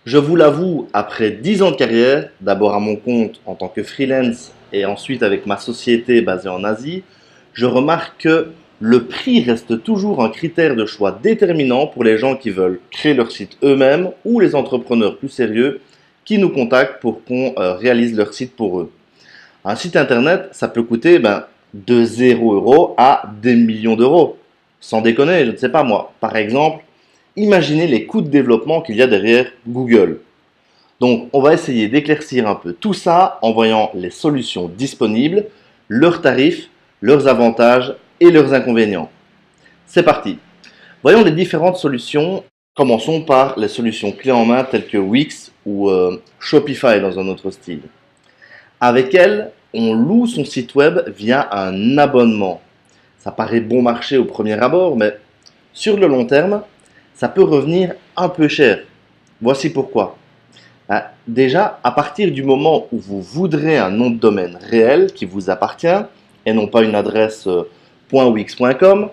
Je vous l'avoue, après 10 ans de carrière, d'abord à mon compte en tant que freelance et ensuite avec ma société basée en Asie, je remarque que le prix reste toujours un critère de choix déterminant pour les gens qui veulent créer leur site eux-mêmes ou les entrepreneurs plus sérieux qui nous contactent pour qu'on réalise leur site pour eux. Un site internet, ça peut coûter de 0 € à des millions d'euros. Sans déconner, je ne sais pas moi. Par exemple, imaginez les coûts de développement qu'il y a derrière Google. Donc, on va essayer d'éclaircir un peu tout ça en voyant les solutions disponibles, leurs tarifs, leurs avantages et leurs inconvénients. C'est parti. Voyons les différentes solutions. Commençons par les solutions clés en main telles que Wix ou Shopify dans un autre style. Avec elles, on loue son site web via un abonnement. Ça paraît bon marché au premier abord, mais sur le long terme, ça peut revenir un peu cher. Voici pourquoi. Déjà, à partir du moment où vous voudrez un nom de domaine réel qui vous appartient et non pas une adresse .wix.com,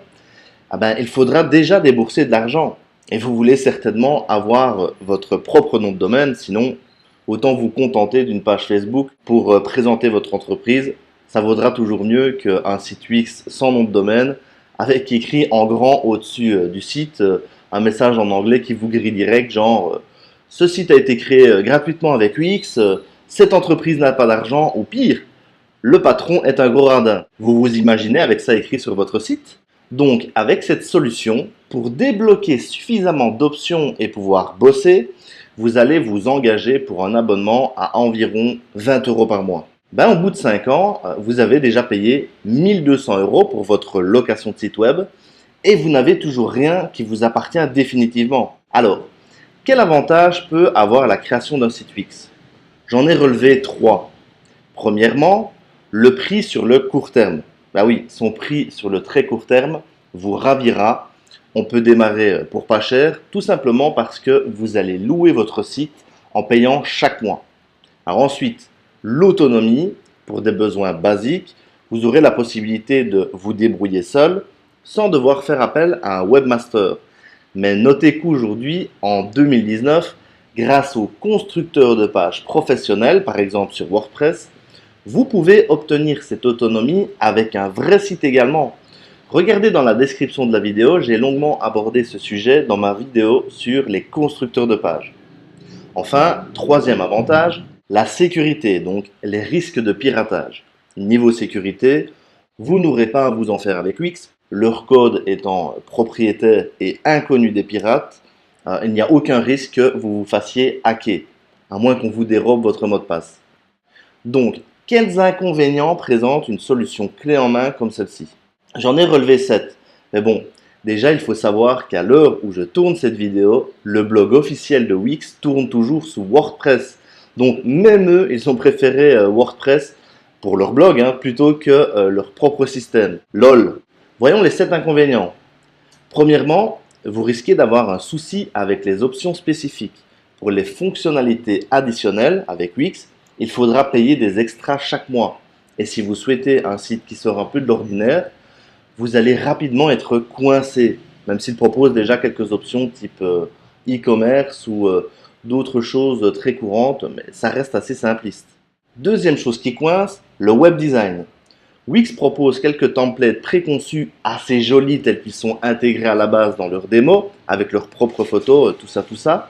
il faudra déjà débourser de l'argent. Et vous voulez certainement avoir votre propre nom de domaine, sinon autant vous contenter d'une page Facebook pour présenter votre entreprise. Ça vaudra toujours mieux qu'un site Wix sans nom de domaine avec écrit en grand au-dessus du site un message en anglais qui vous grille direct, genre ce site a été créé gratuitement avec Wix, cette entreprise n'a pas d'argent, ou pire, le patron est un gros radin. Vous vous imaginez avec ça écrit sur votre site? Donc, avec cette solution, pour débloquer suffisamment d'options et pouvoir bosser, vous allez vous engager pour un abonnement à environ 20 € par mois. Au bout de 5 ans, vous avez déjà payé 1 200 € pour votre location de site web et vous n'avez toujours rien qui vous appartient définitivement. Alors, quel avantage peut avoir la création d'un site Wix? J'en ai relevé 3. Premièrement, le prix sur le court terme. Oui, son prix sur le très court terme vous ravira. On peut démarrer pour pas cher, tout simplement parce que vous allez louer votre site en payant chaque mois. Alors ensuite, l'autonomie, pour des besoins basiques, vous aurez la possibilité de vous débrouiller seul sans devoir faire appel à un webmaster. Mais notez qu'aujourd'hui, en 2019, grâce aux constructeurs de pages professionnels, par exemple sur WordPress, vous pouvez obtenir cette autonomie avec un vrai site également. Regardez dans la description de la vidéo, j'ai longuement abordé ce sujet dans ma vidéo sur les constructeurs de pages. Enfin, troisième avantage, la sécurité, donc les risques de piratage. Niveau sécurité, vous n'aurez pas à vous en faire avec Wix. Leur code étant propriétaire et inconnu des pirates, il n'y a aucun risque que vous vous fassiez hacker, à moins qu'on vous dérobe votre mot de passe. Donc, quels inconvénients présente une solution clé en main comme celle-ci? J'en ai relevé 7. Mais bon, déjà il faut savoir qu'à l'heure où je tourne cette vidéo, le blog officiel de Wix tourne toujours sous WordPress. Donc même eux, ils ont préféré WordPress pour leur blog plutôt que leur propre système. LOL. Voyons les 7 inconvénients. Premièrement, vous risquez d'avoir un souci avec les options spécifiques. Pour les fonctionnalités additionnelles avec Wix, il faudra payer des extras chaque mois. Et si vous souhaitez un site qui sort un peu de l'ordinaire, vous allez rapidement être coincé, même s'il propose déjà quelques options type e-commerce ou d'autres choses très courantes, mais ça reste assez simpliste. Deuxième chose qui coince, le web design. Wix propose quelques templates préconçus assez jolis tels qu'ils sont intégrés à la base dans leur démo, avec leurs propres photos, tout ça.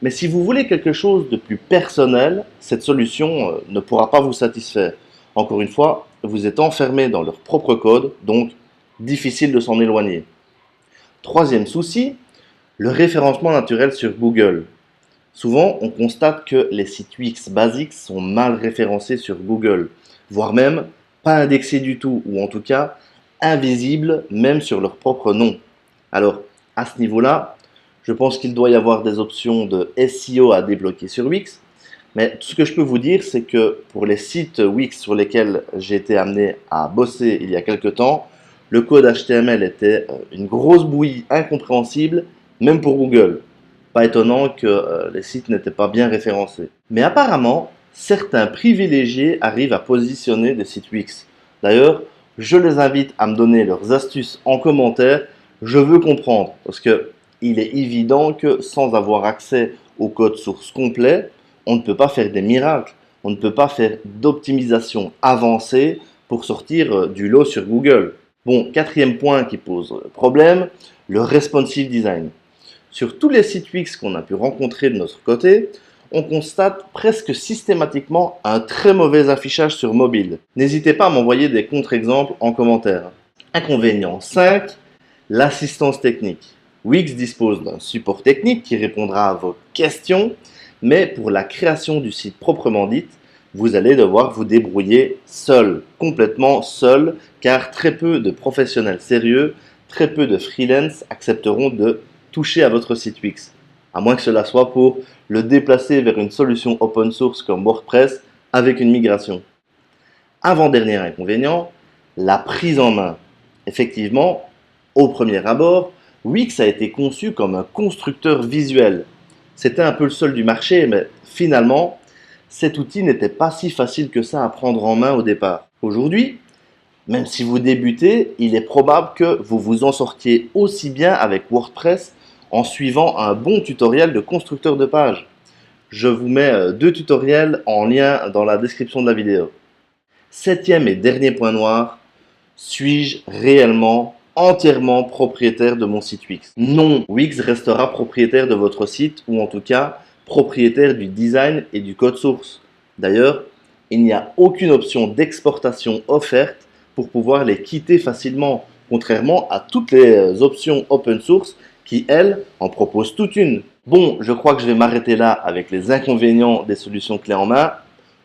Mais si vous voulez quelque chose de plus personnel, cette solution ne pourra pas vous satisfaire. Encore une fois, vous êtes enfermé dans leur propre code, donc difficile de s'en éloigner. Troisième souci, le référencement naturel sur Google. Souvent, on constate que les sites Wix basiques sont mal référencés sur Google, voire même pas indexés du tout, ou en tout cas invisibles même sur leur propre nom. Alors, à ce niveau-là, je pense qu'il doit y avoir des options de SEO à débloquer sur Wix. Mais tout ce que je peux vous dire, c'est que pour les sites Wix sur lesquels j'ai été amené à bosser il y a quelques temps, le code HTML était une grosse bouillie incompréhensible, même pour Google. Pas étonnant que les sites n'étaient pas bien référencés. Mais apparemment, certains privilégiés arrivent à positionner des sites Wix. D'ailleurs, je les invite à me donner leurs astuces en commentaire. Je veux comprendre, parce que il est évident que sans avoir accès au code source complet, on ne peut pas faire des miracles. On ne peut pas faire d'optimisation avancée pour sortir du lot sur Google. Bon, quatrième point qui pose problème, le responsive design. Sur tous les sites UX qu'on a pu rencontrer de notre côté, on constate presque systématiquement un très mauvais affichage sur mobile. N'hésitez pas à m'envoyer des contre-exemples en commentaire. Inconvénient 5, l'assistance technique. Wix dispose d'un support technique qui répondra à vos questions, mais pour la création du site proprement dite, vous allez devoir vous débrouiller seul, complètement seul, car très peu de professionnels sérieux, très peu de freelance accepteront de toucher à votre site Wix, à moins que cela soit pour le déplacer vers une solution open source comme WordPress avec une migration. Avant-dernier inconvénient, la prise en main. Effectivement, au premier abord, Wix a été conçu comme un constructeur visuel. C'était un peu le seul du marché, mais finalement, cet outil n'était pas si facile que ça à prendre en main au départ. Aujourd'hui, même si vous débutez, il est probable que vous vous en sortiez aussi bien avec WordPress en suivant un bon tutoriel de constructeur de page. Je vous mets 2 tutoriels en lien dans la description de la vidéo. Septième et dernier point noir, suis-je réellement entièrement propriétaire de mon site Wix? Non, Wix restera propriétaire de votre site ou en tout cas propriétaire du design et du code source. D'ailleurs, il n'y a aucune option d'exportation offerte pour pouvoir les quitter facilement, contrairement à toutes les options open source qui, elles, en proposent toute une. Bon, je crois que je vais m'arrêter là avec les inconvénients des solutions clés en main.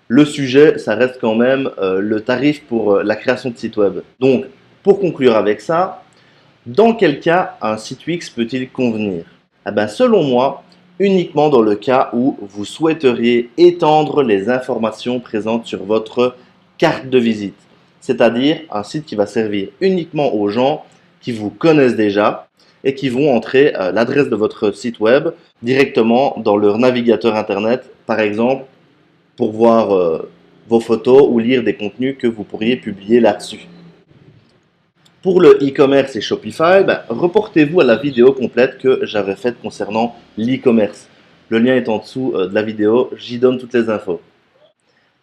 Le sujet, ça reste quand même le tarif pour la création de site web. Donc, pour conclure avec ça, dans quel cas un site Wix peut-il convenir? Eh bien, selon moi, uniquement dans le cas où vous souhaiteriez étendre les informations présentes sur votre carte de visite. C'est-à-dire un site qui va servir uniquement aux gens qui vous connaissent déjà et qui vont entrer l'adresse de votre site web directement dans leur navigateur internet, par exemple, pour voir vos photos ou lire des contenus que vous pourriez publier là-dessus. Pour le e-commerce et Shopify, reportez-vous à la vidéo complète que j'avais faite concernant l'e-commerce. Le lien est en dessous de la vidéo, j'y donne toutes les infos.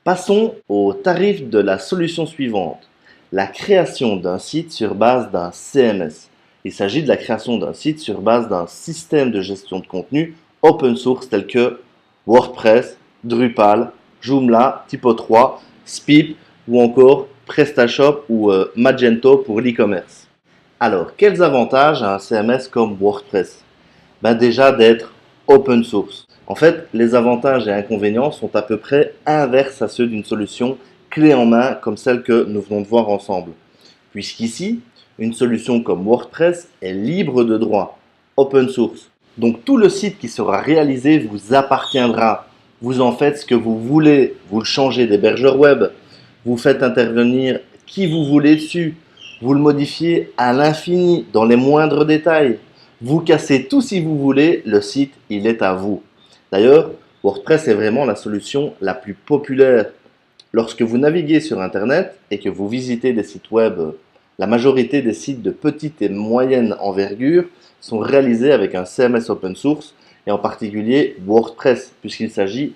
Passons au tarif de la solution suivante, la création d'un site sur base d'un CMS. Il s'agit de la création d'un site sur base d'un système de gestion de contenu open source tel que WordPress, Drupal, Joomla, Typo3, Spip ou encore PrestaShop ou Magento pour l'e-commerce. Alors, quels avantages a un CMS comme WordPress? Déjà d'être open source. En fait, les avantages et inconvénients sont à peu près inverses à ceux d'une solution clé en main comme celle que nous venons de voir ensemble. Puisqu'ici, une solution comme WordPress est libre de droit, open source. Donc tout le site qui sera réalisé vous appartiendra. Vous en faites ce que vous voulez, vous le changez d'hébergeur web, vous faites intervenir qui vous voulez dessus, vous le modifiez à l'infini dans les moindres détails. Vous cassez tout si vous voulez, le site, il est à vous. D'ailleurs, WordPress est vraiment la solution la plus populaire. Lorsque vous naviguez sur Internet et que vous visitez des sites web, la majorité des sites de petite et moyenne envergure sont réalisés avec un CMS open source et en particulier WordPress, puisqu'il s'agit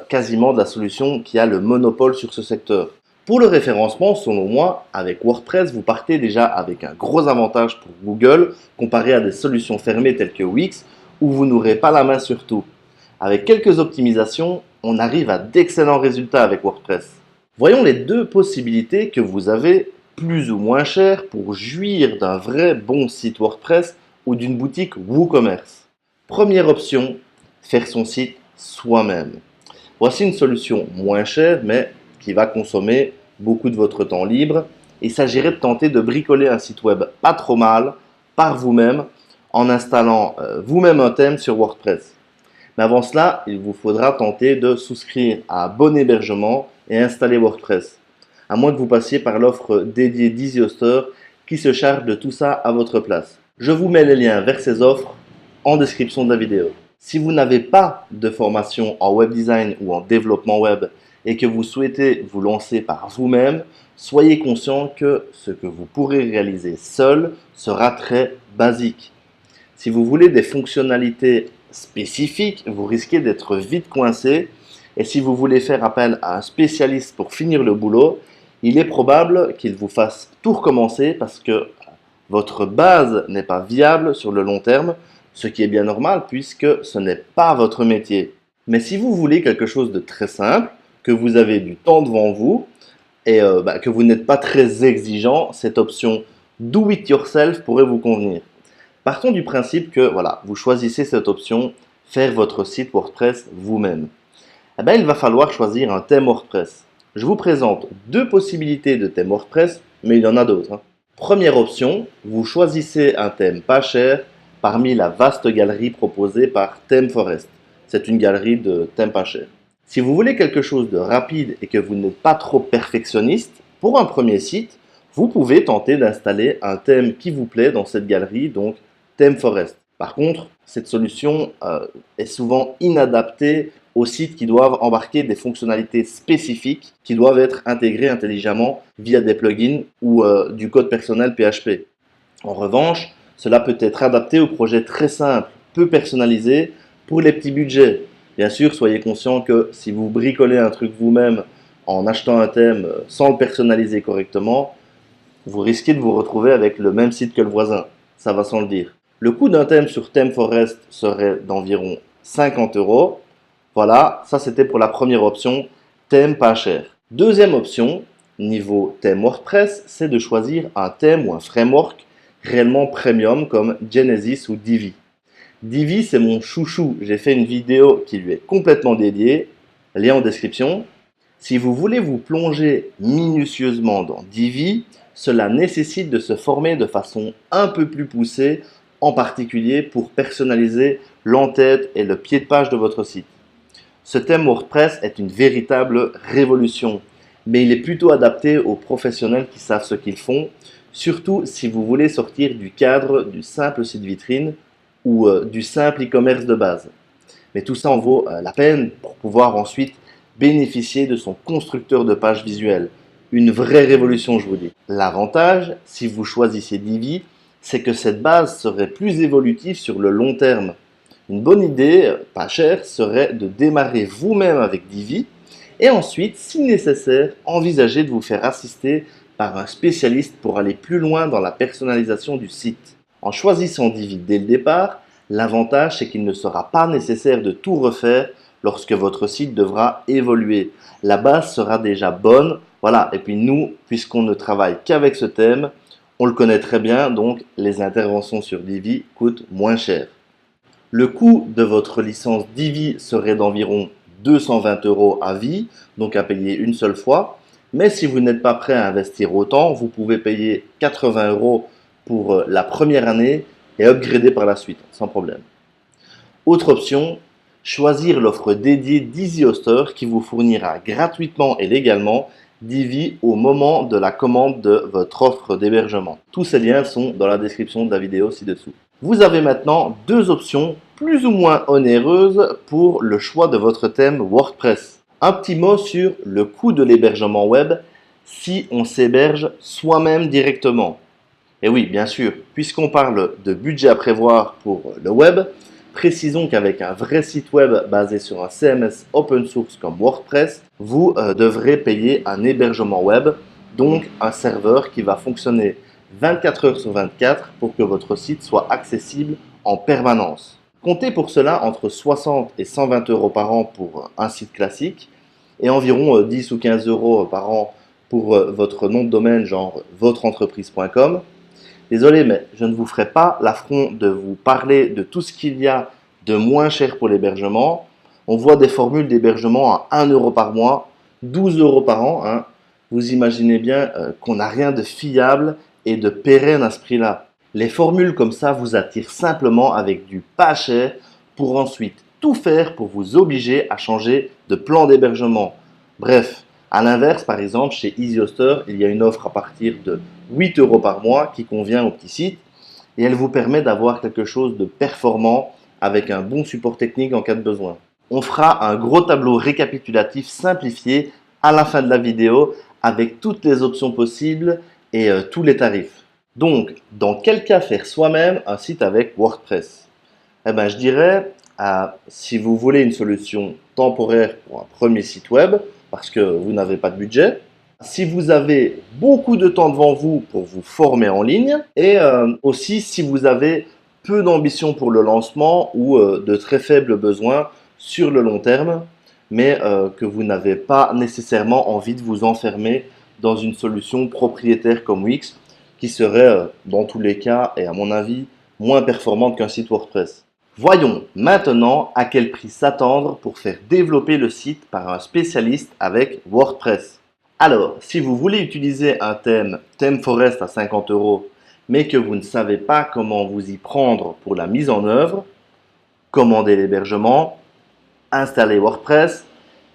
quasiment de la solution qui a le monopole sur ce secteur. Pour le référencement, selon moi, avec WordPress, vous partez déjà avec un gros avantage pour Google comparé à des solutions fermées telles que Wix où vous n'aurez pas la main sur tout. Avec quelques optimisations, on arrive à d'excellents résultats avec WordPress. Voyons les deux possibilités que vous avez plus ou moins chères pour jouir d'un vrai bon site WordPress ou d'une boutique WooCommerce. Première option, faire son site soi-même. Voici une solution moins chère mais qui va consommer beaucoup de votre temps libre. Il s'agirait de tenter de bricoler un site web pas trop mal par vous-même en installant vous-même un thème sur WordPress. Mais avant cela, il vous faudra tenter de souscrire à un bon hébergement et installer WordPress, à moins que vous passiez par l'offre dédiée d'EasyHoster qui se charge de tout ça à votre place. Je vous mets les liens vers ces offres en description de la vidéo. Si vous n'avez pas de formation en web design ou en développement web et que vous souhaitez vous lancer par vous-même, soyez conscient que ce que vous pourrez réaliser seul sera très basique. Si vous voulez des fonctionnalités spécifique, vous risquez d'être vite coincé. Et si vous voulez faire appel à un spécialiste pour finir le boulot, il est probable qu'il vous fasse tout recommencer parce que votre base n'est pas viable sur le long terme, ce qui est bien normal puisque ce n'est pas votre métier. Mais si vous voulez quelque chose de très simple, que vous avez du temps devant vous et que vous n'êtes pas très exigeant, cette option Do It Yourself pourrait vous convenir. Partons du principe que voilà, vous choisissez cette option, faire votre site WordPress vous-même. Eh bien, il va falloir choisir un thème WordPress. Je vous présente deux possibilités de thème WordPress, mais il y en a d'autres, hein. Première option, vous choisissez un thème pas cher parmi la vaste galerie proposée par ThemeForest. C'est une galerie de thèmes pas chers. Si vous voulez quelque chose de rapide et que vous n'êtes pas trop perfectionniste, pour un premier site, vous pouvez tenter d'installer un thème qui vous plaît dans cette galerie, donc ThemeForest. Par contre, cette solution est souvent inadaptée aux sites qui doivent embarquer des fonctionnalités spécifiques qui doivent être intégrées intelligemment via des plugins ou du code personnel PHP. En revanche, cela peut être adapté aux projets très simples, peu personnalisés pour les petits budgets. Bien sûr, soyez conscient que si vous bricolez un truc vous-même en achetant un thème sans le personnaliser correctement, vous risquez de vous retrouver avec le même site que le voisin. Ça va sans le dire. Le coût d'un thème sur ThemeForest serait d'environ 50 €. Voilà, ça c'était pour la première option, thème pas cher. Deuxième option, niveau thème WordPress, c'est de choisir un thème ou un framework réellement premium comme Genesis ou Divi. Divi, c'est mon chouchou. J'ai fait une vidéo qui lui est complètement dédiée. Lien en description. Si vous voulez vous plonger minutieusement dans Divi, cela nécessite de se former de façon un peu plus poussée, en particulier pour personnaliser l'entête et le pied de page de votre site. Ce thème WordPress est une véritable révolution, mais il est plutôt adapté aux professionnels qui savent ce qu'ils font, surtout si vous voulez sortir du cadre du simple site vitrine ou du simple e-commerce de base. Mais tout ça en vaut la peine pour pouvoir ensuite bénéficier de son constructeur de pages visuelles. Une vraie révolution, je vous dis. L'avantage, si vous choisissez Divi, c'est que cette base serait plus évolutive sur le long terme. Une bonne idée, pas chère, serait de démarrer vous-même avec Divi et ensuite, si nécessaire, envisager de vous faire assister par un spécialiste pour aller plus loin dans la personnalisation du site. En choisissant Divi dès le départ, l'avantage c'est qu'il ne sera pas nécessaire de tout refaire lorsque votre site devra évoluer. La base sera déjà bonne, voilà, et puis nous, puisqu'on ne travaille qu'avec ce thème, on le connaît très bien, donc les interventions sur Divi coûtent moins cher. Le coût de votre licence Divi serait d'environ 220 € à vie, donc à payer une seule fois. Mais si vous n'êtes pas prêt à investir autant, vous pouvez payer 80 € pour la première année et upgrader par la suite, sans problème. Autre option, choisir l'offre dédiée d'EasyHoster qui vous fournira gratuitement et légalement Divi au moment de la commande de votre offre d'hébergement. Tous ces liens sont dans la description de la vidéo ci-dessous. Vous avez maintenant deux options plus ou moins onéreuses pour le choix de votre thème WordPress. Un petit mot sur le coût de l'hébergement web si on s'héberge soi-même directement. Et oui, bien sûr, puisqu'on parle de budget à prévoir pour le web, précisons qu'avec un vrai site web basé sur un CMS open source comme WordPress, vous devrez payer un hébergement web, donc un serveur qui va fonctionner 24 heures sur 24 pour que votre site soit accessible en permanence. Comptez pour cela entre 60 et 120 € par an pour un site classique et environ 10 ou 15 € par an pour votre nom de domaine genre votreentreprise.com. Désolé, mais je ne vous ferai pas l'affront de vous parler de tout ce qu'il y a de moins cher pour l'hébergement. On voit des formules d'hébergement à 1 € par mois, 12 € par an, hein. Vous imaginez bien qu'on n'a rien de fiable et de pérenne à ce prix-là. Les formules comme ça vous attirent simplement avec du pas cher pour ensuite tout faire pour vous obliger à changer de plan d'hébergement. Bref, à l'inverse, par exemple, chez EasyHoster, il y a une offre à partir de 8 € par mois qui convient au petit site et elle vous permet d'avoir quelque chose de performant avec un bon support technique en cas de besoin. On fera un gros tableau récapitulatif simplifié à la fin de la vidéo avec toutes les options possibles et tous les tarifs. Donc, dans quel cas faire soi-même un site avec WordPress? Eh bien, je dirais Si vous voulez une solution temporaire pour un premier site web, parce que vous n'avez pas de budget, si vous avez beaucoup de temps devant vous pour vous former en ligne, et aussi si vous avez peu d'ambition pour le lancement ou de très faibles besoins sur le long terme, mais que vous n'avez pas nécessairement envie de vous enfermer dans une solution propriétaire comme Wix, qui serait dans tous les cas, et à mon avis, moins performante qu'un site WordPress. Voyons maintenant à quel prix s'attendre pour faire développer le site par un spécialiste avec WordPress. Alors, si vous voulez utiliser un thème ThemeForest à 50 €, mais que vous ne savez pas comment vous y prendre pour la mise en œuvre, commander l'hébergement, installer WordPress,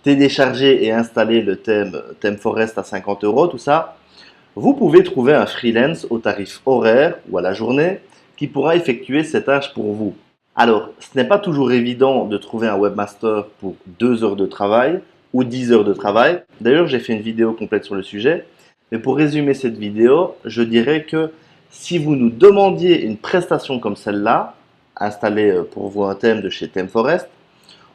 télécharger et installer le thème ThemeForest à 50 €, tout ça, vous pouvez trouver un freelance au tarif horaire ou à la journée qui pourra effectuer ces tâches pour vous. Alors, ce n'est pas toujours évident de trouver un webmaster pour 2 heures de travail ou 10 heures de travail. D'ailleurs, j'ai fait une vidéo complète sur le sujet. Mais pour résumer cette vidéo, je dirais que si vous nous demandiez une prestation comme celle-là, installer pour vous un thème de chez ThemeForest,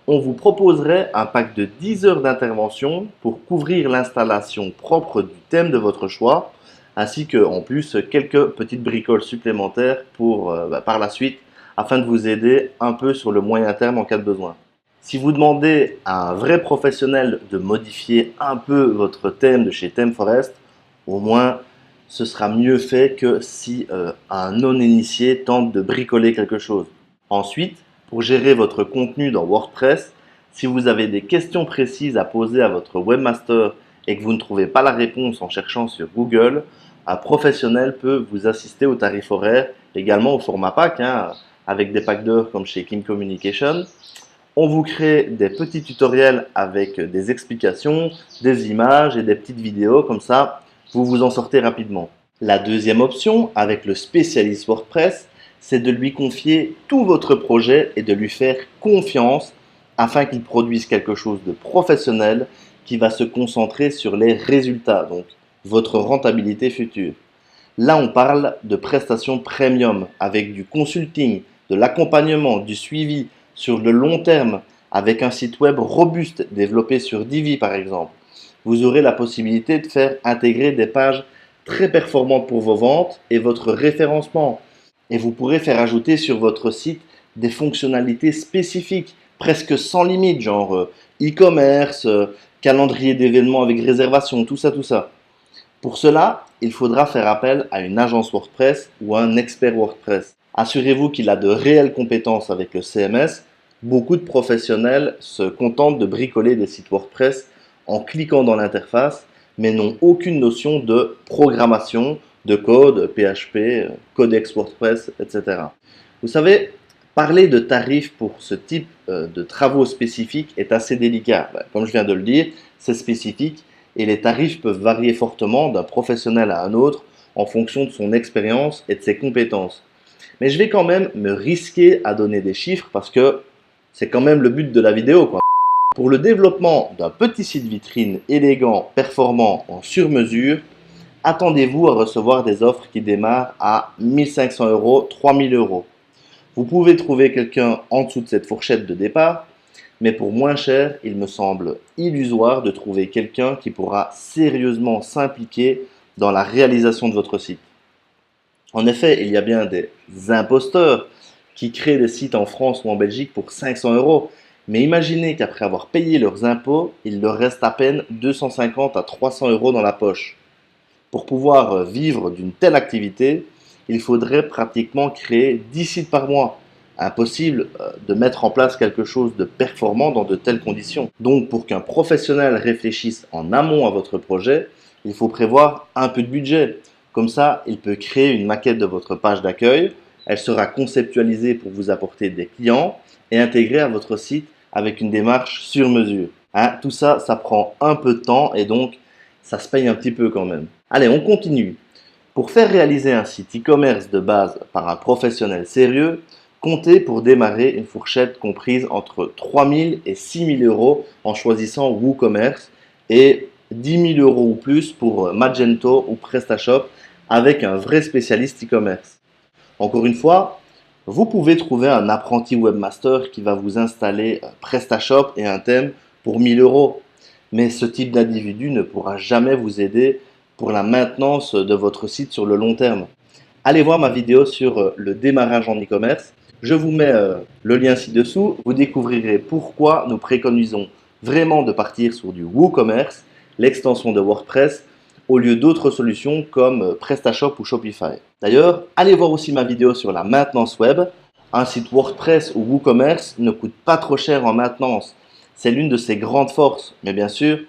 on vous proposerait un pack de 10 heures d'intervention pour couvrir l'installation propre du thème de votre choix, ainsi que en plus quelques petites bricoles supplémentaires pour par la suite, afin de vous aider un peu sur le moyen terme en cas de besoin. Si vous demandez à un vrai professionnel de modifier un peu votre thème de chez ThemeForest, au moins ce sera mieux fait que si un non-initié tente de bricoler quelque chose. Ensuite, pour gérer votre contenu dans WordPress, si vous avez des questions précises à poser à votre webmaster et que vous ne trouvez pas la réponse en cherchant sur Google, un professionnel peut vous assister au tarif horaire, également au format pack, avec des packs d'heures comme chez King Communication. On vous crée des petits tutoriels avec des explications, des images et des petites vidéos, comme ça vous vous en sortez rapidement. La deuxième option, avec le spécialiste WordPress, c'est de lui confier tout votre projet et de lui faire confiance afin qu'il produise quelque chose de professionnel qui va se concentrer sur les résultats, donc votre rentabilité future. Là, on parle de prestations premium avec du consulting, de l'accompagnement, du suivi sur le long terme avec un site web robuste développé sur Divi par exemple. Vous aurez la possibilité de faire intégrer des pages très performantes pour vos ventes et votre référencement. Et vous pourrez faire ajouter sur votre site des fonctionnalités spécifiques, presque sans limite, genre e-commerce, calendrier d'événements avec réservation, tout ça, tout ça. Pour cela, il faudra faire appel à une agence WordPress ou à un expert WordPress. Assurez-vous qu'il a de réelles compétences avec le CMS. Beaucoup de professionnels se contentent de bricoler des sites WordPress en cliquant dans l'interface, mais n'ont aucune notion de programmation, de code, PHP, codex WordPress, etc. Vous savez, parler de tarifs pour ce type de travaux spécifiques est assez délicat. Comme je viens de le dire, c'est spécifique et les tarifs peuvent varier fortement d'un professionnel à un autre en fonction de son expérience et de ses compétences. Mais je vais quand même me risquer à donner des chiffres parce que c'est quand même le but de la vidéo, quoi. Pour le développement d'un petit site vitrine élégant, performant, en sur-mesure, attendez-vous à recevoir des offres qui démarrent à 1500 €, 3000 €. Vous pouvez trouver quelqu'un en dessous de cette fourchette de départ, mais pour moins cher, il me semble illusoire de trouver quelqu'un qui pourra sérieusement s'impliquer dans la réalisation de votre site. En effet, il y a bien des imposteurs qui créent des sites en France ou en Belgique pour 500 €. Mais imaginez qu'après avoir payé leurs impôts, il leur reste à peine 250 à 300 € dans la poche. Pour pouvoir vivre d'une telle activité, il faudrait pratiquement créer 10 sites par mois. Impossible de mettre en place quelque chose de performant dans de telles conditions. Donc pour qu'un professionnel réfléchisse en amont à votre projet, il faut prévoir un peu de budget. Comme ça, il peut créer une maquette de votre page d'accueil. Elle sera conceptualisée pour vous apporter des clients et intégrée à votre site avec une démarche sur mesure. Tout ça, ça prend un peu de temps et donc ça se paye un petit peu quand même. Allez, on continue. Pour faire réaliser un site e-commerce de base par un professionnel sérieux, comptez pour démarrer une fourchette comprise entre 3000 et 6000 € en choisissant WooCommerce et 10 000 € ou plus pour Magento ou PrestaShop avec un vrai spécialiste e-commerce. Encore une fois, Vous pouvez trouver un apprenti webmaster qui va vous installer PrestaShop et un thème pour 1000 euros. Mais ce type d'individu ne pourra jamais vous aider pour la maintenance de votre site sur le long terme. Allez voir ma vidéo sur le démarrage en e-commerce. Je vous mets le lien ci-dessous. Vous découvrirez pourquoi nous préconisons vraiment de partir sur du WooCommerce, l'extension de WordPress, au lieu d'autres solutions comme PrestaShop ou Shopify. D'ailleurs, allez voir aussi ma vidéo sur la maintenance web. Un site WordPress ou WooCommerce ne coûte pas trop cher en maintenance. C'est l'une de ses grandes forces. Mais bien sûr,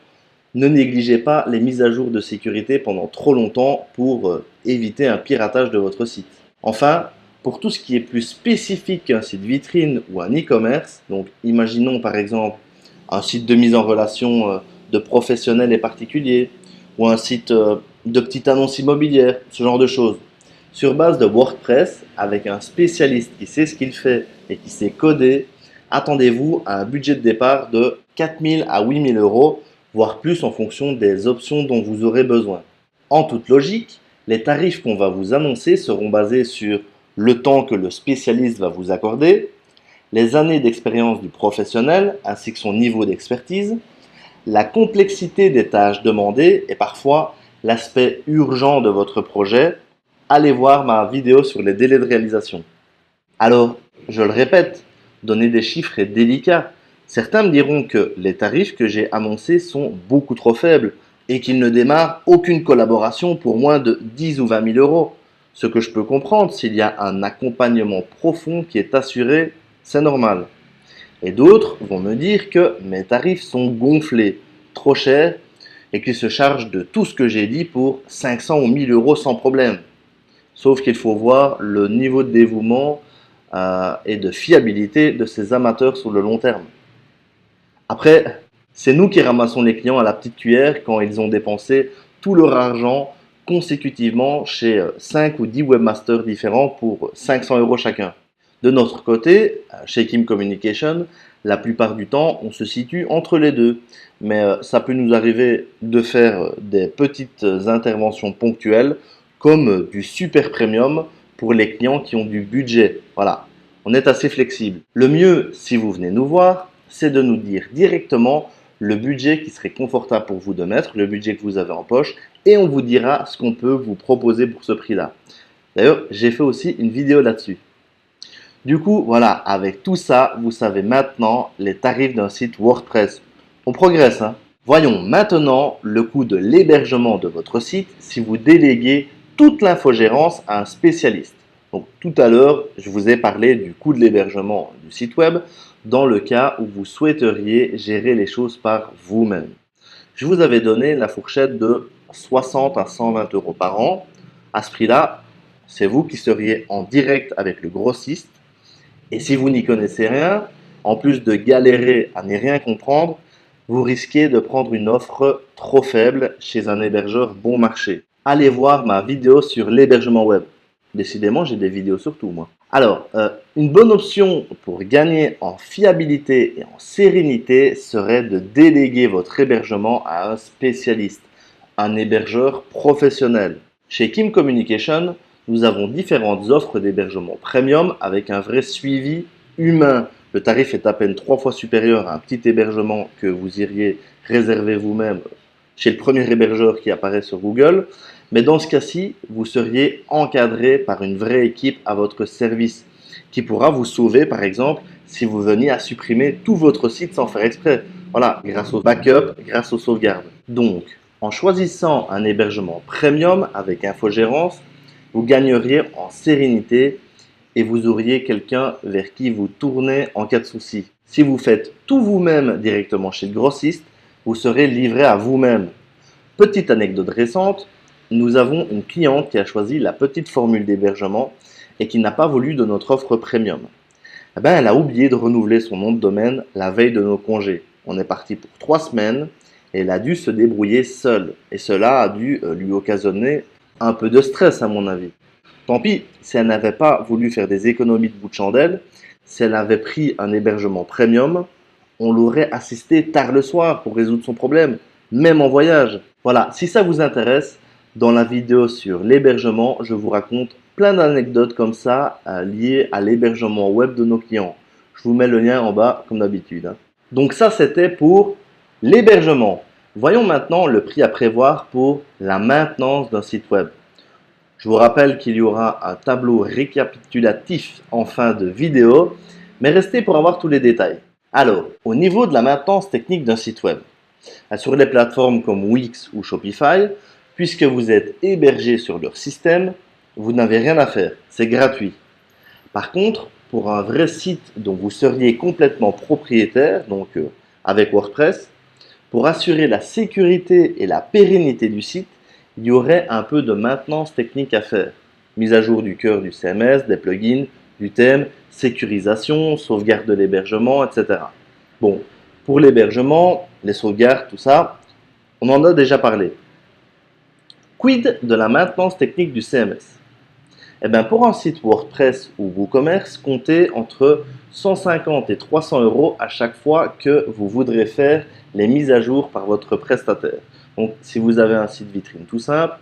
ne négligez pas les mises à jour de sécurité pendant trop longtemps pour éviter un piratage de votre site. Enfin, pour tout ce qui est plus spécifique qu'un site vitrine ou un e-commerce, donc imaginons par exemple un site de mise en relation de professionnels et particuliers, ou un site de petite annonce immobilière, ce genre de choses. Sur base de WordPress, avec un spécialiste qui sait ce qu'il fait et qui sait coder, attendez-vous à un budget de départ de 4 000 à 8 000 euros, voire plus en fonction des options dont vous aurez besoin. En toute logique, les tarifs qu'on va vous annoncer seront basés sur le temps que le spécialiste va vous accorder, les années d'expérience du professionnel ainsi que son niveau d'expertise, la complexité des tâches demandées et parfois l'aspect urgent de votre projet. Allez voir ma vidéo sur les délais de réalisation. Alors, je le répète, donner des chiffres est délicat. Certains me diront que les tarifs que j'ai annoncés sont beaucoup trop faibles et qu'ils ne démarrent aucune collaboration pour moins de 10 ou 20 000 euros. Ce que je peux comprendre, s'il y a un accompagnement profond qui est assuré, c'est normal. Et d'autres vont me dire que mes tarifs sont gonflés, trop chers, et qu'ils se chargent de tout ce que j'ai dit pour 500 ou 1000 euros sans problème. Sauf qu'il faut voir le niveau de dévouement et de fiabilité de ces amateurs sur le long terme. Après, c'est nous qui ramassons les clients à la petite cuillère quand ils ont dépensé tout leur argent consécutivement chez 5 ou 10 webmasters différents pour 500 euros chacun. De notre côté, chez Kim Communication, la plupart du temps, on se situe entre les deux. Mais ça peut nous arriver de faire des petites interventions ponctuelles comme du super premium pour les clients qui ont du budget. Voilà, on est assez flexible. Le mieux, si vous venez nous voir, c'est de nous dire directement le budget qui serait confortable pour vous de mettre, le budget que vous avez en poche, et on vous dira ce qu'on peut vous proposer pour ce prix-là. D'ailleurs, j'ai fait aussi une vidéo là-dessus. Du coup, voilà, avec tout ça, vous savez maintenant les tarifs d'un site WordPress. On progresse, hein? Voyons maintenant le coût de l'hébergement de votre site si vous déléguez toute l'infogérance à un spécialiste. Donc, tout à l'heure, je vous ai parlé du coût de l'hébergement du site web dans le cas où vous souhaiteriez gérer les choses par vous-même. Je vous avais donné la fourchette de 60 à 120 euros par an. À ce prix-là, c'est vous qui seriez en direct avec le grossiste. Et si vous n'y connaissez rien, en plus de galérer à n'y rien comprendre, vous risquez de prendre une offre trop faible chez un hébergeur bon marché. Allez voir ma vidéo sur l'hébergement web. Décidément, j'ai des vidéos sur tout, moi. Alors, une bonne option pour gagner en fiabilité et en sérénité serait de déléguer votre hébergement à un spécialiste, un hébergeur professionnel. Chez Kim Communication, nous avons différentes offres d'hébergement premium avec un vrai suivi humain. Le tarif est à peine 3 fois supérieur à un petit hébergement que vous iriez réserver vous-même chez le premier hébergeur qui apparaît sur Google. Mais dans ce cas-ci, vous seriez encadré par une vraie équipe à votre service qui pourra vous sauver, par exemple, si vous veniez à supprimer tout votre site sans faire exprès. Voilà, grâce au backup, grâce aux sauvegardes. Donc, en choisissant un hébergement premium avec infogérance, vous gagneriez en sérénité et vous auriez quelqu'un vers qui vous tournez en cas de souci. Si vous faites tout vous-même directement chez le grossiste, vous serez livré à vous-même. Petite anecdote récente, nous avons une cliente qui a choisi la petite formule d'hébergement et qui n'a pas voulu de notre offre premium. Elle a oublié de renouveler son nom de domaine la veille de nos congés. On est parti pour 3 semaines et elle a dû se débrouiller seule. Et cela a dû lui occasionner un peu de stress à mon avis. Tant pis, si elle n'avait pas voulu faire des économies de bout de chandelle, si elle avait pris un hébergement premium, on l'aurait assisté tard le soir pour résoudre son problème, même en voyage. Voilà, si ça vous intéresse, dans la vidéo sur l'hébergement, je vous raconte plein d'anecdotes comme ça liées à l'hébergement web de nos clients. Je vous mets le lien en bas comme d'habitude, hein. Donc ça, c'était pour l'hébergement. Voyons maintenant le prix à prévoir pour la maintenance d'un site web. Je vous rappelle qu'il y aura un tableau récapitulatif en fin de vidéo, mais restez pour avoir tous les détails. Alors, au niveau de la maintenance technique d'un site web, sur les plateformes comme Wix ou Shopify, puisque vous êtes hébergé sur leur système, vous n'avez rien à faire, c'est gratuit. Par contre, pour un vrai site dont vous seriez complètement propriétaire, donc avec WordPress, pour assurer la sécurité et la pérennité du site, il y aurait un peu de maintenance technique à faire. Mise à jour du cœur du CMS, des plugins, du thème, sécurisation, sauvegarde de l'hébergement, etc. Bon, pour l'hébergement, les sauvegardes, tout ça, on en a déjà parlé. Quid de la maintenance technique du CMS? Eh bien, pour un site WordPress ou WooCommerce, comptez entre 150 et 300 euros à chaque fois que vous voudrez faire les mises à jour par votre prestataire. Donc, si vous avez un site vitrine tout simple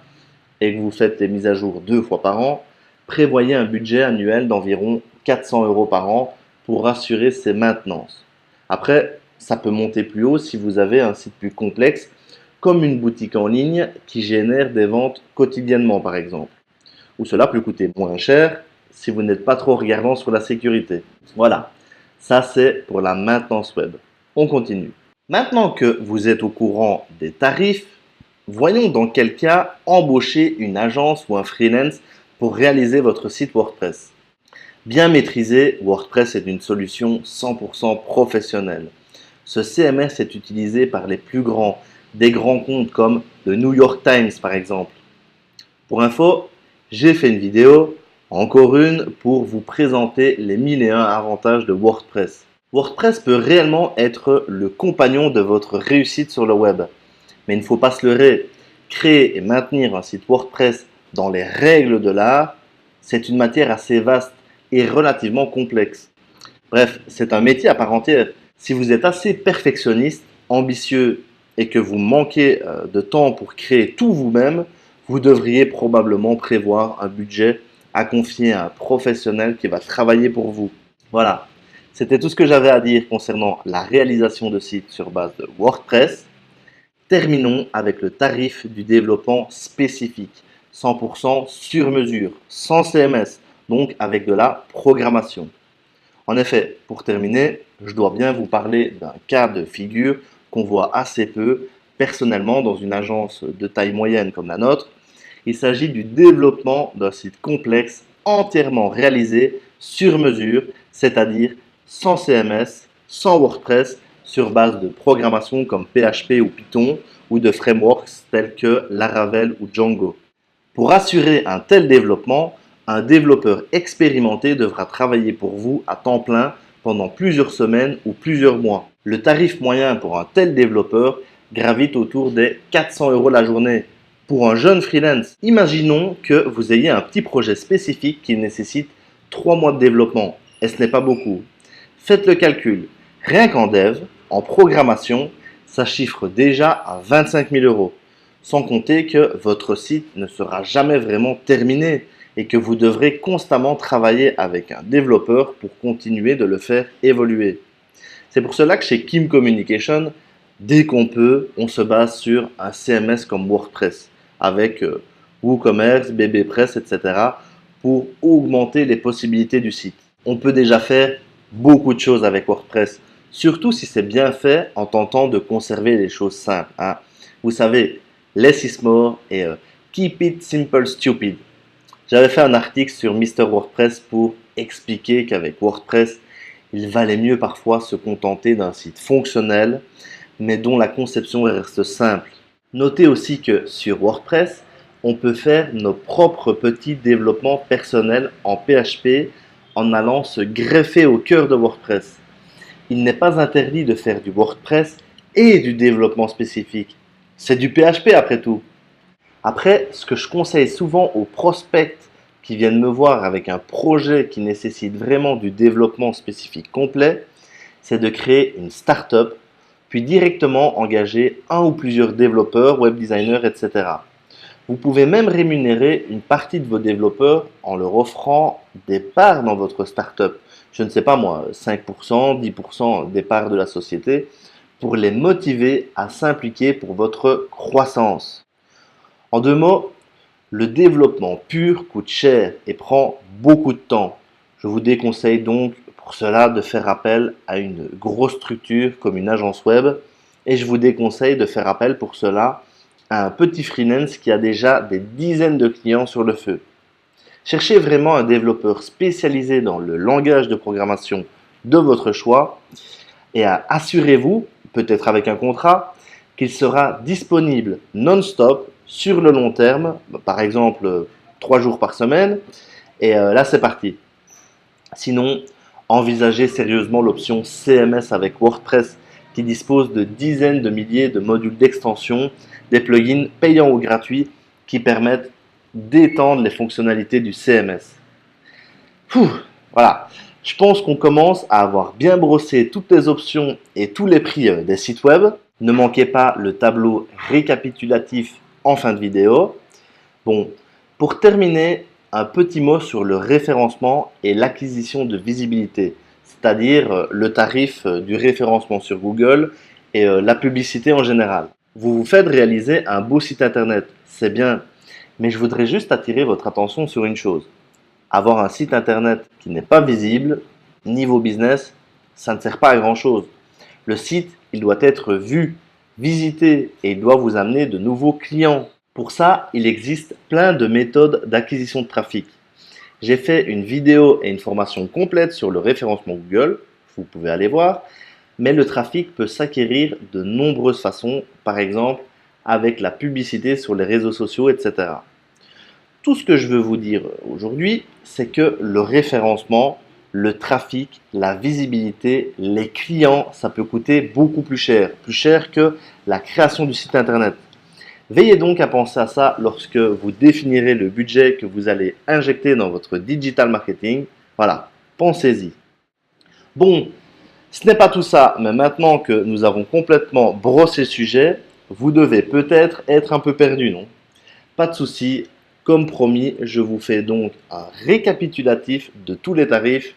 et que vous faites les mises à jour 2 fois par an, prévoyez un budget annuel d'environ 400 euros par an pour assurer ces maintenances. Après, ça peut monter plus haut si vous avez un site plus complexe, comme une boutique en ligne qui génère des ventes quotidiennement par exemple. Ou cela peut coûter moins cher si vous n'êtes pas trop regardant sur la sécurité. Voilà, ça c'est pour la maintenance web. On continue. Maintenant que vous êtes au courant des tarifs, voyons dans quel cas embaucher une agence ou un freelance pour réaliser votre site WordPress. Bien maîtrisé, WordPress est une solution 100% professionnelle. Ce CMS est utilisé par les plus grands, des grands comptes comme le New York Times par exemple. Pour info, j'ai fait une vidéo, encore une, pour vous présenter les 1001 avantages de WordPress. WordPress peut réellement être le compagnon de votre réussite sur le web. Mais il ne faut pas se leurrer. Créer et maintenir un site WordPress dans les règles de l'art, c'est une matière assez vaste et relativement complexe. Bref, c'est un métier à part entière. Si vous êtes assez perfectionniste, ambitieux et que vous manquez de temps pour créer tout vous-même, vous devriez probablement prévoir un budget à confier à un professionnel qui va travailler pour vous. Voilà, c'était tout ce que j'avais à dire concernant la réalisation de sites sur base de WordPress. Terminons avec le tarif du développement spécifique, 100% sur mesure, sans CMS, donc avec de la programmation. En effet, pour terminer, je dois bien vous parler d'un cas de figure qu'on voit assez peu, personnellement, dans une agence de taille moyenne comme la nôtre. Il s'agit du développement d'un site complexe entièrement réalisé sur mesure, c'est-à-dire sans CMS, sans WordPress, sur base de programmation comme PHP ou Python ou de frameworks tels que Laravel ou Django. Pour assurer un tel développement, un développeur expérimenté devra travailler pour vous à temps plein pendant plusieurs semaines ou plusieurs mois. Le tarif moyen pour un tel développeur gravite autour des 400 euros la journée. Pour un jeune freelance, imaginons que vous ayez un petit projet spécifique qui nécessite 3 mois de développement, et ce n'est pas beaucoup. Faites le calcul, rien qu'en dev, en programmation, ça chiffre déjà à 25 000 euros. Sans compter que votre site ne sera jamais vraiment terminé et que vous devrez constamment travailler avec un développeur pour continuer de le faire évoluer. C'est pour cela que chez Kim Communication, dès qu'on peut, on se base sur un CMS comme WordPress avec WooCommerce, BBPress, etc. pour augmenter les possibilités du site. On peut déjà faire beaucoup de choses avec WordPress, surtout si c'est bien fait en tentant de conserver les choses simples, hein. Vous savez, less is more et keep it simple stupid. J'avais fait un article sur Mister WordPress pour expliquer qu'avec WordPress, il valait mieux parfois se contenter d'un site fonctionnel, mais dont la conception reste simple. Notez aussi que sur WordPress, on peut faire nos propres petits développements personnels en PHP en allant se greffer au cœur de WordPress. Il n'est pas interdit de faire du WordPress et du développement spécifique. C'est du PHP après tout. Après, ce que je conseille souvent aux prospects qui viennent me voir avec un projet qui nécessite vraiment du développement spécifique complet, c'est de créer une startup, puis directement engager un ou plusieurs développeurs, web designers, etc. Vous pouvez même rémunérer une partie de vos développeurs en leur offrant des parts dans votre startup. Je ne sais pas moi, 5%, 10% des parts de la société pour les motiver à s'impliquer pour votre croissance. En deux mots, le développement pur coûte cher et prend beaucoup de temps. Je vous déconseille donc pour cela de faire appel à une grosse structure comme une agence web et je vous déconseille de faire appel pour cela à un petit freelance qui a déjà des dizaines de clients sur le feu. Cherchez vraiment un développeur spécialisé dans le langage de programmation de votre choix et assurez-vous, peut-être avec un contrat, qu'il sera disponible non-stop sur le long terme, par exemple 3 jours par semaine, et là c'est parti. Sinon, envisagez sérieusement l'option CMS avec WordPress qui dispose de dizaines de milliers de modules d'extension, des plugins payants ou gratuits qui permettent d'étendre les fonctionnalités du CMS. Voilà, je pense qu'on commence à avoir bien brossé toutes les options et tous les prix des sites web. Ne manquez pas le tableau récapitulatif en fin de vidéo. Bon, pour terminer, un petit mot sur le référencement et l'acquisition de visibilité, c'est-à-dire le tarif du référencement sur Google et la publicité en général. Vous vous faites réaliser un beau site internet, c'est bien, mais je voudrais juste attirer votre attention sur une chose. Avoir un site internet qui n'est pas visible, niveau business, ça ne sert pas à grand chose. Le site, il doit être vu, visité et il doit vous amener de nouveaux clients. Pour ça, il existe plein de méthodes d'acquisition de trafic. J'ai fait une vidéo et une formation complète sur le référencement Google, vous pouvez aller voir, mais le trafic peut s'acquérir de nombreuses façons, par exemple avec la publicité sur les réseaux sociaux, etc. Tout ce que je veux vous dire aujourd'hui, c'est que le référencement, le trafic, la visibilité, les clients, ça peut coûter beaucoup plus cher que la création du site internet. Veillez donc à penser à ça lorsque vous définirez le budget que vous allez injecter dans votre digital marketing. Voilà, pensez-y. Bon, ce n'est pas tout ça, mais maintenant que nous avons complètement brossé le sujet, vous devez peut-être être un peu perdu, non? Pas de souci, comme promis, je vous fais donc un récapitulatif de tous les tarifs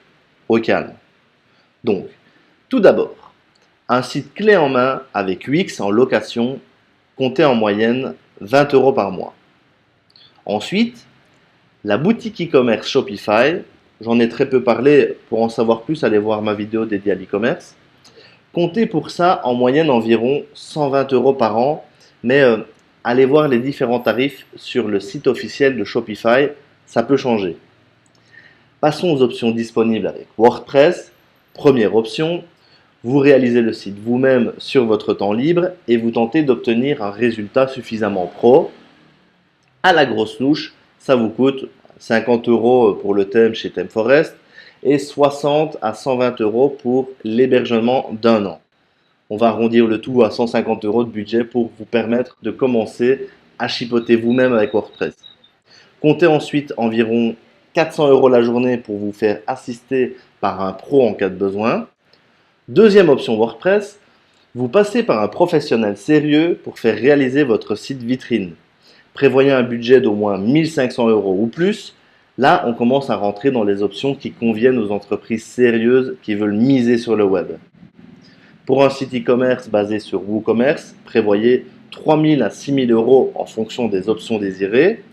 au calme. Donc, tout d'abord, un site clé en main avec Wix en location, comptez en moyenne 20 € par mois. Ensuite, la boutique e-commerce Shopify, j'en ai très peu parlé, pour en savoir plus, allez voir ma vidéo dédiée à l'e-commerce. Comptez pour ça en moyenne environ 120 € par an, mais allez voir les différents tarifs sur le site officiel de Shopify, ça peut changer. Passons aux options disponibles avec WordPress. Première option, vous réalisez le site vous-même sur votre temps libre et vous tentez d'obtenir un résultat suffisamment pro. À la grosse louche, ça vous coûte 50 € pour le thème chez ThemeForest et 60 à 120 € pour l'hébergement d'un an. On va arrondir le tout à 150 € de budget pour vous permettre de commencer à chipoter vous-même avec WordPress. Comptez ensuite environ 400 € la journée pour vous faire assister par un pro en cas de besoin. Deuxième option WordPress, vous passez par un professionnel sérieux pour faire réaliser votre site vitrine. Prévoyez un budget d'au moins 1500 € ou plus. Là, on commence à rentrer dans les options qui conviennent aux entreprises sérieuses qui veulent miser sur le web. Pour un site e-commerce basé sur WooCommerce, prévoyez 3000 à 6000 € en fonction des options désirées.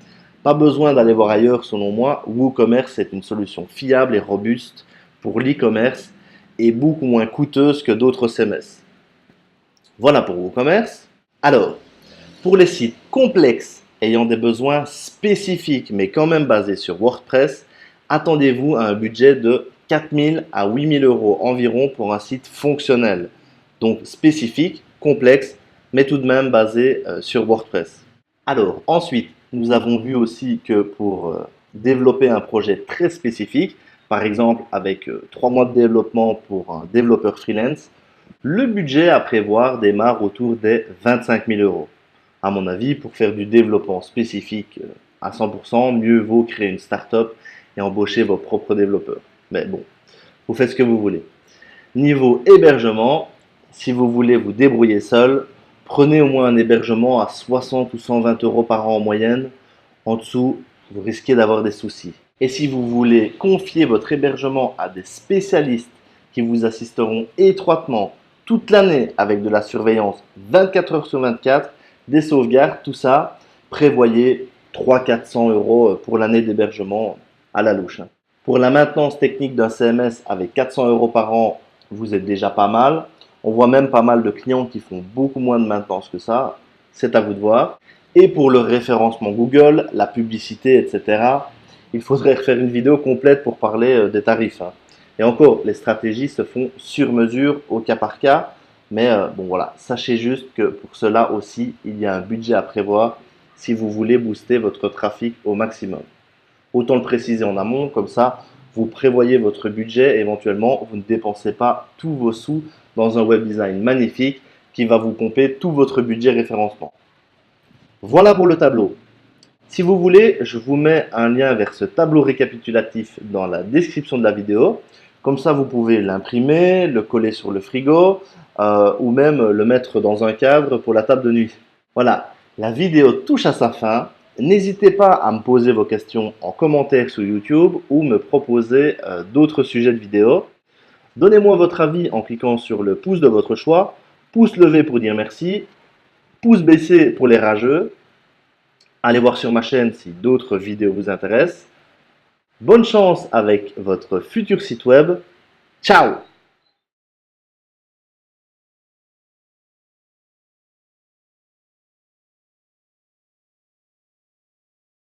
Pas besoin d'aller voir ailleurs selon moi, WooCommerce est une solution fiable et robuste pour l'e-commerce et beaucoup moins coûteuse que d'autres CMS. Voilà pour WooCommerce. Alors, pour les sites complexes ayant des besoins spécifiques mais quand même basés sur WordPress, attendez-vous à un budget de 4000 à 8000 € environ pour un site fonctionnel. Donc spécifique, complexe, mais tout de même basé sur WordPress. Alors ensuite, nous avons vu aussi que pour développer un projet très spécifique, par exemple avec 3 mois de développement pour un développeur freelance, le budget à prévoir démarre autour des 25 000 €. À mon avis, pour faire du développement spécifique à 100%, mieux vaut créer une start-up et embaucher vos propres développeurs. Mais bon, vous faites ce que vous voulez. Niveau hébergement, si vous voulez vous débrouiller seul, Prenez au moins un hébergement à 60 ou 120 euros par an en moyenne. En dessous, vous risquez d'avoir des soucis. Et si vous voulez confier votre hébergement à des spécialistes qui vous assisteront étroitement toute l'année avec de la surveillance 24 heures sur 24, des sauvegardes, tout ça, prévoyez 300-400 euros pour l'année d'hébergement à la louche. Pour la maintenance technique d'un CMS avec 400 euros par an, vous êtes déjà pas mal. On voit même pas mal de clients qui font beaucoup moins de maintenance que ça. C'est à vous de voir. Et pour le référencement Google, la publicité, etc., il faudrait refaire une vidéo complète pour parler des tarifs. Et encore, les stratégies se font sur mesure, au cas par cas. Mais bon voilà, sachez juste que pour cela aussi, il y a un budget à prévoir si vous voulez booster votre trafic au maximum. Autant le préciser en amont, comme ça, vous prévoyez votre budget. Éventuellement, vous ne dépensez pas tous vos sous dans un web design magnifique qui va vous pomper tout votre budget référencement. Voilà pour le tableau. Si vous voulez, je vous mets un lien vers ce tableau récapitulatif dans la description de la vidéo. Comme ça, vous pouvez l'imprimer, le coller sur le frigo ou même le mettre dans un cadre pour la table de nuit. Voilà, la vidéo touche à sa fin. N'hésitez pas à me poser vos questions en commentaire sur YouTube ou me proposer d'autres sujets de vidéo. Donnez-moi votre avis en cliquant sur le pouce de votre choix, pouce levé pour dire merci, pouce baissé pour les rageux. Allez voir sur ma chaîne si d'autres vidéos vous intéressent. Bonne chance avec votre futur site web. Ciao!